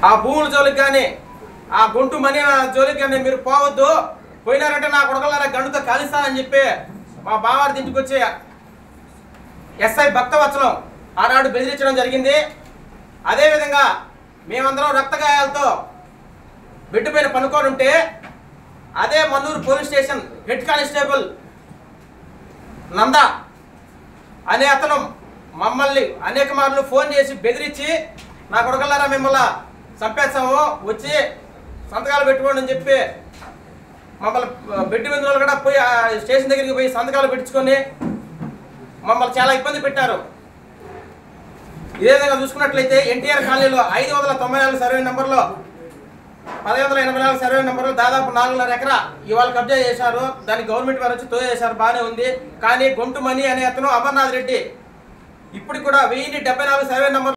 ఆ భూముల జోలికి కానీ ఆ గొంటు మనీ జోలికి కానీ మీరు పోవద్దు, పోయినారంటే నా కొడకలారా గండుతో కాలిస్తానని చెప్పి మా బావారి ఇంటికి వచ్చి ఎస్ఐ భక్తవత్సలం ఆనాడు బెదిరించడం జరిగింది. అదేవిధంగా మేమందరం రక్తగాయాలతో బెడ్ పైన పనుకొని ఉంటే అదే Mannur police station head constable Nanda అనే అతను మమ్మల్ని అనేక మార్లు ఫోన్ చేసి బెదిరించి నా కొడకల్లారా మిమ్మల్ని చంపేస్తాము, వచ్చి సంతకాలు పెట్టుకోండి అని చెప్పి మమ్మల్ని బెడ్ మీద కూడా పోయి స్టేషన్ దగ్గరికి పోయి సంతకాలు పెట్టించుకొని మమ్మల్ని చాలా ఇబ్బంది పెట్టారు. ఇదే విధంగా చూసుకున్నట్లయితే ఎన్టీఆర్ కాలనీలో 594 సర్వే నెంబర్లో 1584 సర్వే నెంబర్లో దాదాపు 4.5 ఎకరా ఇవాళ కబ్జా చేశారు. దాన్ని గవర్నమెంట్ వారు వచ్చి తోచేశారు, బాగానే ఉంది. కానీ గొంటు మనీ అనే అతను అమర్నాథ్ రెడ్డి ఇప్పటికి కూడా 1074 సర్వే నెంబర్